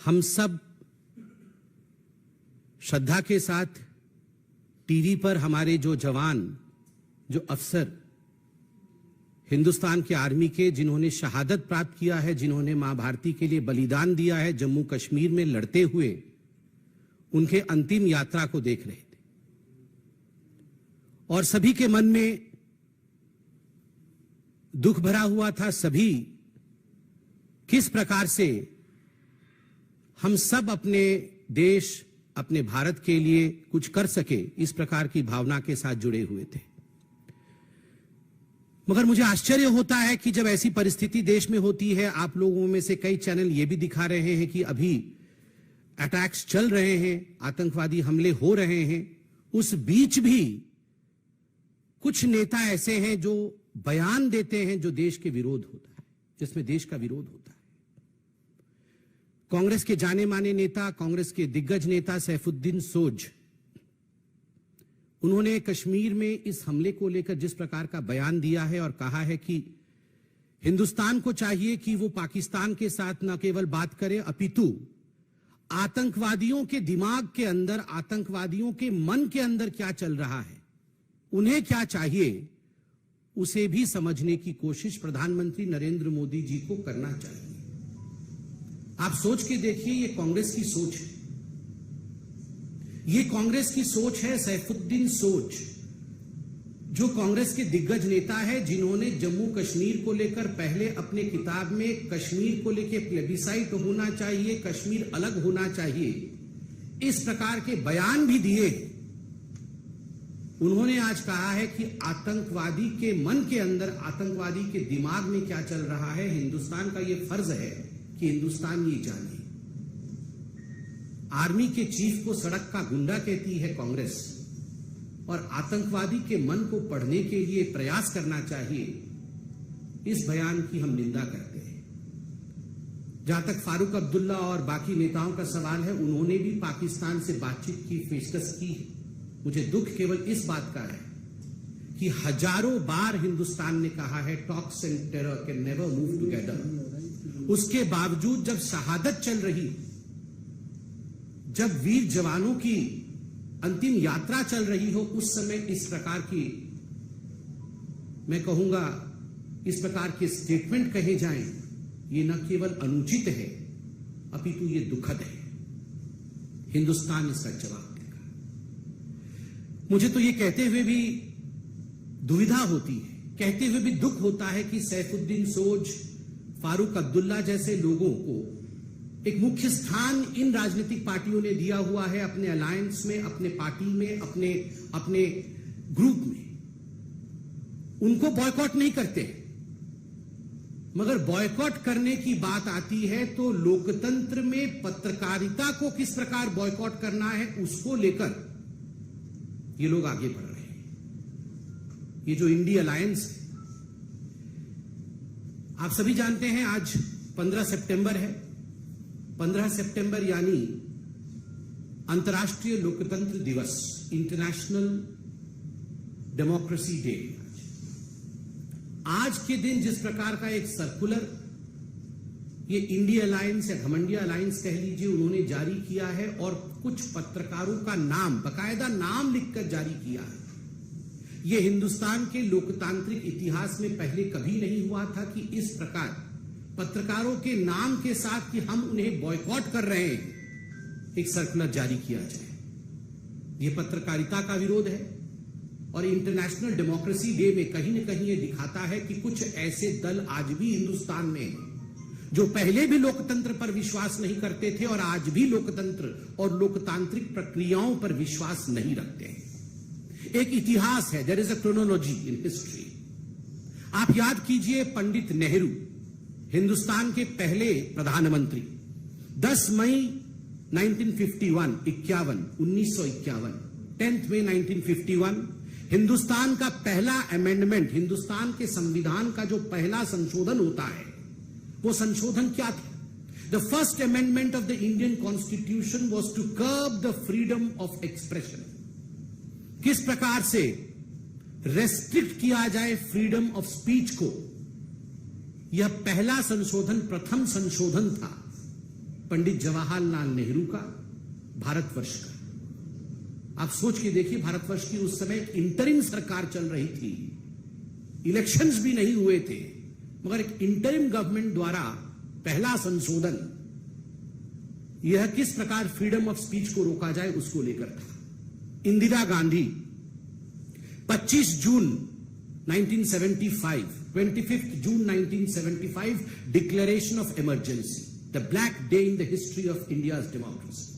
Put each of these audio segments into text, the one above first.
हम सब श्रद्धा के साथ टीवी पर हमारे जो जवान, जो अफसर हिंदुस्तान के आर्मी के, जिन्होंने शहादत प्राप्त किया है, जिन्होंने मां भारती के लिए बलिदान दिया है जम्मू कश्मीर में लड़ते हुए, उनके अंतिम यात्रा को देख रहे थे। और सभी के मन में दुख भरा हुआ था। सभी किस प्रकार से हम सब अपने देश, अपने भारत के लिए कुछ कर सके, इस प्रकार की भावना के साथ जुड़े हुए थे। मगर मुझे आश्चर्य होता है कि जब ऐसी परिस्थिति देश में होती है, आप लोगों में से कई चैनल ये भी दिखा रहे हैं कि अभी अटैक्स चल रहे हैं, आतंकवादी हमले हो रहे हैं, उस बीच भी कुछ नेता ऐसे हैं जो बयान देते हैं जो देश के विरोध होता है, जिसमें देश का विरोध होता है। कांग्रेस के जाने माने नेता, कांग्रेस के दिग्गज नेता सैफुद्दीन सोज, उन्होंने कश्मीर में इस हमले को लेकर जिस प्रकार का बयान दिया है और कहा है कि हिंदुस्तान को चाहिए कि वो पाकिस्तान के साथ न केवल बात करे, अपितु आतंकवादियों के दिमाग के अंदर, आतंकवादियों के मन के अंदर क्या चल रहा है, उन्हें क्या चाहिए, उसे भी समझने की कोशिश प्रधानमंत्री नरेंद्र मोदी जी को करना चाहिए। आप सोच के देखिए, ये कांग्रेस की सोच है, ये कांग्रेस की सोच है। सैफुद्दीन सोज जो कांग्रेस के दिग्गज नेता है, जिन्होंने जम्मू कश्मीर को लेकर पहले अपने किताब में कश्मीर को लेकर प्लेबिसाइट होना चाहिए, कश्मीर अलग होना चाहिए, इस प्रकार के बयान भी दिए। उन्होंने आज कहा है कि आतंकवादी के मन के अंदर, आतंकवादी के दिमाग में क्या चल रहा है, हिंदुस्तान का यह फर्ज है कि हिंदुस्तान ये जाने। आर्मी के चीफ को सड़क का गुंडा कहती है कांग्रेस, और आतंकवादी के मन को पढ़ने के लिए प्रयास करना चाहिए, इस बयान की हम निंदा करते हैं। जहां तक फारूक अब्दुल्ला और बाकी नेताओं का सवाल है, उन्होंने भी पाकिस्तान से बातचीत की, पेशकश की। मुझे दुख केवल इस बात का है कि हजारों बार हिंदुस्तान ने कहा है talks and terror can never move together. उसके बावजूद जब शहादत चल रही, जब वीर जवानों की अंतिम यात्रा चल रही हो, उस समय इस प्रकार की, मैं कहूंगा, इस प्रकार के स्टेटमेंट कहे जाएं, ये न केवल अनुचित है, अपितु ये दुखद है। हिंदुस्तान इसका जवाब देगा। मुझे तो ये कहते हुए भी दुविधा होती है, कहते हुए भी दुख होता है कि सैफुद्दीन सोज, फारूक अब्दुल्ला जैसे लोगों को एक मुख्य स्थान इन राजनीतिक पार्टियों ने दिया हुआ है, अपने अलायंस में, अपने पार्टी में, अपने ग्रुप में। उनको बॉयकॉट नहीं करते, मगर बॉयकॉट करने की बात आती है तो लोकतंत्र में पत्रकारिता को किस प्रकार बॉयकॉट करना है, उसको लेकर ये लोग आगे बढ़ रहे हैं। ये जो इंडी अलायंस है, आप सभी जानते हैं आज 15 सितंबर है। 15 सितंबर यानी अंतर्राष्ट्रीय लोकतंत्र दिवस, इंटरनेशनल डेमोक्रेसी डे। आज के दिन जिस प्रकार का एक सर्कुलर ये इंडिया अलायंस या घमंडिया अलायंस कह लीजिए, उन्होंने जारी किया है और कुछ पत्रकारों का नाम, बकायदा नाम लिखकर जारी किया है। ये हिंदुस्तान के लोकतांत्रिक इतिहास में पहले कभी नहीं हुआ था कि इस प्रकार पत्रकारों के नाम के साथ कि हम उन्हें बॉयकॉट कर रहे हैं, एक सर्कुलर जारी किया जाए। यह पत्रकारिता का विरोध है और इंटरनेशनल डेमोक्रेसी डे में कहीं न कहीं यह दिखाता है कि कुछ ऐसे दल आज भी हिंदुस्तान में हैं जो पहले भी लोकतंत्र पर विश्वास नहीं करते थे और आज भी लोकतंत्र और लोकतांत्रिक प्रक्रियाओं पर विश्वास नहीं रखते हैं। एक इतिहास है, there is a chronology in history. आप याद कीजिए, पंडित नेहरू हिंदुस्तान के पहले प्रधानमंत्री, 10 मई 1951, 1951, 10 मई 1951, हिंदुस्तान का पहला अमेंडमेंट, हिंदुस्तान के संविधान का जो पहला संशोधन होता है, वो संशोधन क्या था? The first amendment of the Indian constitution was to curb the freedom of expression. किस प्रकार से रेस्ट्रिक्ट किया जाए फ्रीडम ऑफ स्पीच को, यह पहला संशोधन, प्रथम संशोधन था। पंडित जवाहरलाल नेहरू का, भारतवर्ष का। आप सोच के देखिए, भारतवर्ष की उस समय इंटरिम सरकार चल रही थी, इलेक्शंस भी नहीं हुए थे, मगर एक इंटरिम गवर्नमेंट द्वारा पहला संशोधन यह किस प्रकार फ्रीडम ऑफ स्पीच को रोका जाए उसको लेकर था। इंदिरा गांधी 25 जून 1975, 25 जून 1975 declaration of emergency, the black day in the history of India's democracy.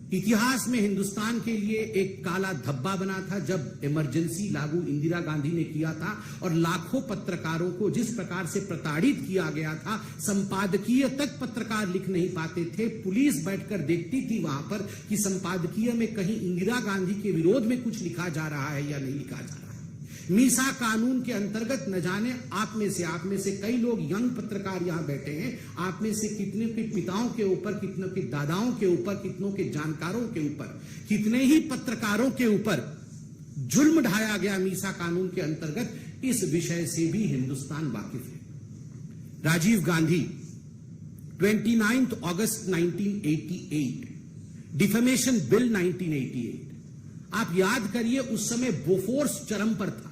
इतिहास में हिंदुस्तान के लिए एक काला धब्बा बना था जब इमरजेंसी लागू इंदिरा गांधी ने किया था और लाखों पत्रकारों को जिस प्रकार से प्रताड़ित किया गया था, संपादकीय तक पत्रकार लिख नहीं पाते थे। पुलिस बैठकर देखती थी वहां पर कि संपादकीय में कहीं इंदिरा गांधी के विरोध में कुछ लिखा जा रहा है या नहीं लिखा जा रहा है। मीसा कानून के अंतर्गत न जाने आप में से कई लोग यंग पत्रकार यहां बैठे हैं, आप में से कितने के पिताओं के ऊपर, कितनों के दादाओं के ऊपर, कितनों के जानकारों के ऊपर, कितने ही पत्रकारों के ऊपर जुल्म ढाया गया मीसा कानून के अंतर्गत। इस विषय से भी हिंदुस्तान वाकिफ है। राजीव गांधी 29 अगस्त 1988, डिफेमेशन बिल 1988। आप याद करिए, उस समय बोफोर्स चरम पर था।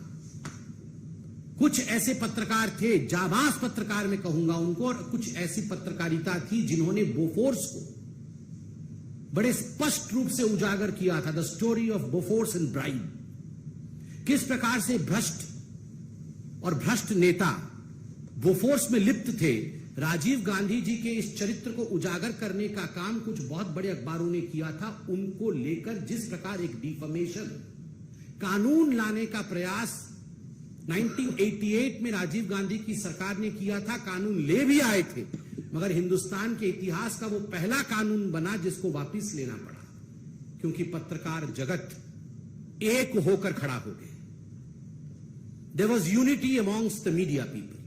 कुछ ऐसे पत्रकार थे, जाबाज पत्रकार मैं कहूंगा उनको, और कुछ ऐसी पत्रकारिता थी जिन्होंने बोफोर्स को बड़े स्पष्ट रूप से उजागर किया था। The story of Bofors and bribe. किस प्रकार से भ्रष्ट और भ्रष्ट नेता बोफोर्स में लिप्त थे। राजीव गांधी जी के इस चरित्र को उजागर करने का काम कुछ बहुत बड़े अखबारों ने किया था। उनको लेकर जिस प्रकार एक डिफेमेशन कानून लाने का प्रयास 1988 में राजीव गांधी की सरकार ने किया था, कानून ले भी आए थे, मगर हिंदुस्तान के इतिहास का वो पहला कानून बना जिसको वापस लेना पड़ा, क्योंकि पत्रकार जगत एक होकर खड़ा हो गए। There was unity amongst the media people.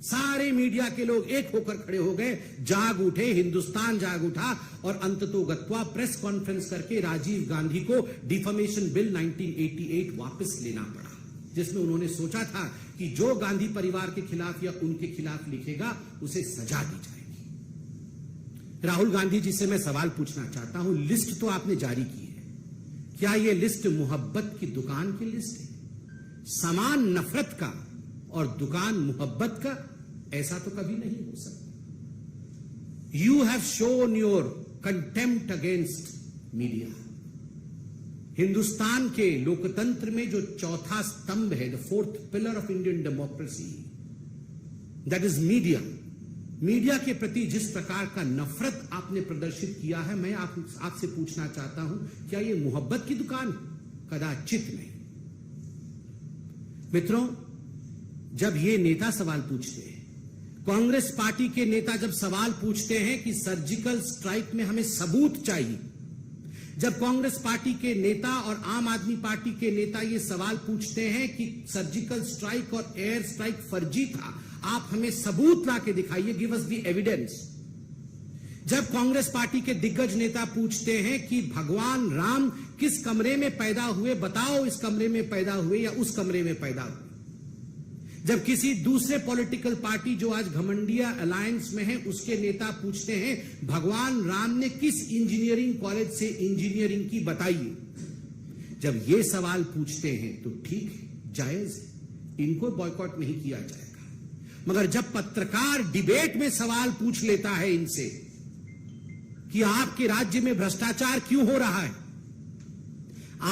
सारे मीडिया के लोग एक होकर खड़े हो गए, जाग उठे, हिंदुस्तान जाग उठा और अंततोगत्वा प्रेस कॉन्फ्रेंस करके राजीव गांधी को डिफेमेशन बिल 1988 वापस लेना पड़ा, जिसमें उन्होंने सोचा था कि जो गांधी परिवार के खिलाफ या उनके खिलाफ लिखेगा उसे सजा दी जाएगी। राहुल गांधी जी से मैं सवाल पूछना चाहता हूं, लिस्ट तो आपने जारी की है, क्या यह लिस्ट मोहब्बत की दुकान की लिस्ट है? समान नफरत का और दुकान मोहब्बत का? ऐसा तो कभी नहीं हो सकता। You have shown your contempt against media. Hindustan के लोकतंत्र में जो चौथा स्तंभ है, the fourth pillar of Indian democracy, that is media. Media के प्रति जिस प्रकार का नफरत आपने प्रदर्शित किया है, मैं आपसे पूछना चाहता हूं, क्या यह मोहब्बत की दुकान? कदाचित नहीं। मित्रों, जब ये नेता सवाल पूछते हैं, कांग्रेस पार्टी के नेता जब सवाल पूछते हैं कि सर्जिकल स्ट्राइक में हमें सबूत चाहिए, जब कांग्रेस पार्टी के नेता और आम आदमी पार्टी के नेता ये सवाल पूछते हैं कि सर्जिकल स्ट्राइक और एयर स्ट्राइक फर्जी था, आप हमें सबूत ला के दिखाइए, गिव अस द एविडेंस। जब कांग्रेस पार्टी के दिग्गज नेता पूछते हैं कि भगवान राम किस कमरे में पैदा हुए, बताओ इस कमरे में पैदा हुए या उस कमरे में पैदा हुए। जब किसी दूसरे पॉलिटिकल पार्टी जो आज घमंडिया अलायंस में है उसके नेता पूछते हैं भगवान राम ने किस इंजीनियरिंग कॉलेज से इंजीनियरिंग की, बताइए। जब ये सवाल पूछते हैं तो ठीक है, जायज है, इनको बॉयकॉट नहीं किया जाएगा। मगर जब पत्रकार डिबेट में सवाल पूछ लेता है इनसे कि आपके राज्य में भ्रष्टाचार क्यों हो रहा है,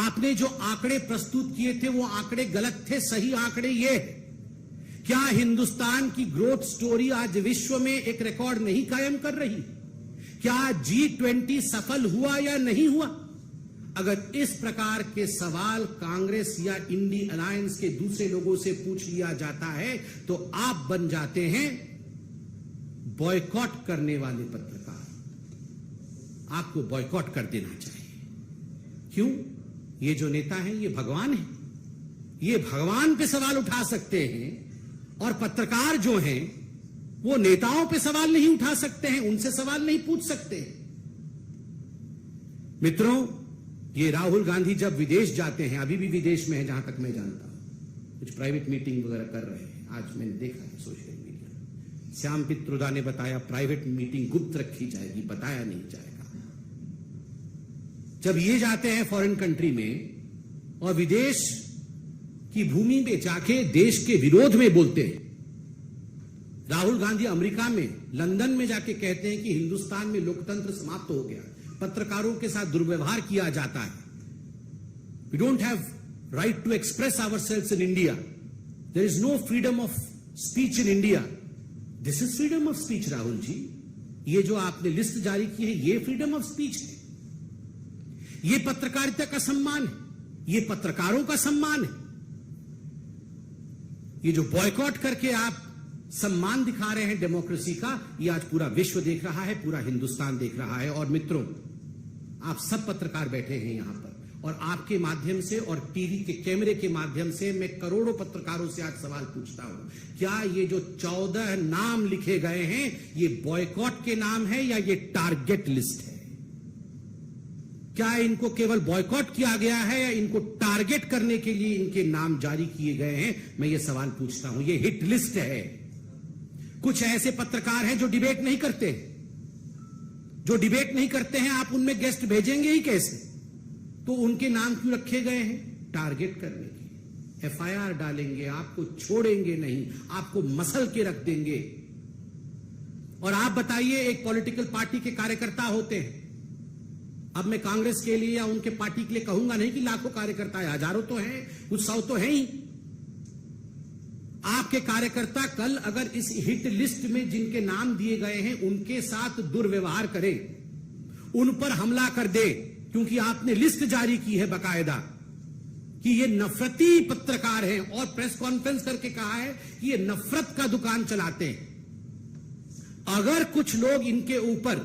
आपने जो आंकड़े प्रस्तुत किए थे वो आंकड़े गलत थे, सही आंकड़े ये है, क्या हिंदुस्तान की ग्रोथ स्टोरी आज विश्व में एक रिकॉर्ड नहीं कायम कर रही? क्या G20 सफल हुआ या नहीं हुआ? अगर इस प्रकार के सवाल कांग्रेस या इंडी अलायंस के दूसरे लोगों से पूछ लिया जाता है तो आप बन जाते हैं बॉयकॉट करने वाले पत्रकार। आपको बॉयकॉट कर देना चाहिए। क्यों? ये जो नेता हैं ये भगवान हैं, ये भगवान पे सवाल उठा सकते हैं और पत्रकार जो हैं वो नेताओं पे सवाल नहीं उठा सकते हैं, उनसे सवाल नहीं पूछ सकते। मित्रों, ये राहुल गांधी जब विदेश जाते हैं, अभी भी विदेश में है जहां तक मैं जानता हूं, कुछ प्राइवेट मीटिंग वगैरह कर रहे हैं, आज मैंने देखा है सोशल मीडिया, श्याम पित्रोदा ने बताया प्राइवेट मीटिंग गुप्त रखी जाएगी, बताया नहीं जाएगा। जब ये जाते हैं फॉरेन कंट्री में और विदेश की भूमि में जाके देश के विरोध में बोलते हैं, राहुल गांधी अमेरिका में लंदन में जाके कहते हैं कि हिंदुस्तान में लोकतंत्र समाप्त हो गया, पत्रकारों के साथ दुर्व्यवहार किया जाता है, we don't have right to express ourselves in India, there is no freedom of speech in India. This is freedom of speech Rahul ji, ये जो आपने लिस्ट जारी की है ये फ्रीडम ऑफ स्पीच है, ये पत्रकारिता का सम्मान है, ये पत्रकारों का सम्मान है। ये जो बॉयकॉट करके आप सम्मान दिखा रहे हैं डेमोक्रेसी का, ये आज पूरा विश्व देख रहा है, पूरा हिंदुस्तान देख रहा है। और मित्रों, आप सब पत्रकार बैठे हैं यहां पर, और आपके माध्यम से और टीवी के कैमरे के माध्यम से मैं करोड़ों पत्रकारों से आज सवाल पूछता हूं, क्या ये जो 14 नाम लिखे गए हैं ये बॉयकॉट के नाम है या ये टारगेट लिस्ट है? क्या इनको केवल बॉयकॉट किया गया है या इनको टारगेट करने के लिए इनके नाम जारी किए गए हैं? मैं ये सवाल पूछता हूं। ये हिट लिस्ट है। कुछ ऐसे पत्रकार हैं जो डिबेट नहीं करते, जो डिबेट नहीं करते हैं, आप उनमें गेस्ट भेजेंगे ही कैसे? तो उनके नाम क्यों रखे गए हैं? टारगेट करने के। एफआईआर डालेंगे, आपको छोड़ेंगे नहीं, आपको मसल के रख देंगे। और आप बताइए, एक पॉलिटिकल पार्टी के कार्यकर्ता होते हैं, अब मैं कांग्रेस के लिए या उनके पार्टी के लिए कहूंगा नहीं कि लाखों कार्यकर्ता है, हजारों तो हैं, कुछ सौ तो हैं ही। आपके कार्यकर्ता कल अगर इस हिट लिस्ट में जिनके नाम दिए गए हैं उनके साथ दुर्व्यवहार करे, उन पर हमला कर दे, क्योंकि आपने लिस्ट जारी की है बकायदा कि ये नफरती पत्रकार हैं, और प्रेस कॉन्फ्रेंस करके कहा है कि ये नफरत का दुकान चलाते हैं। अगर कुछ लोग इनके ऊपर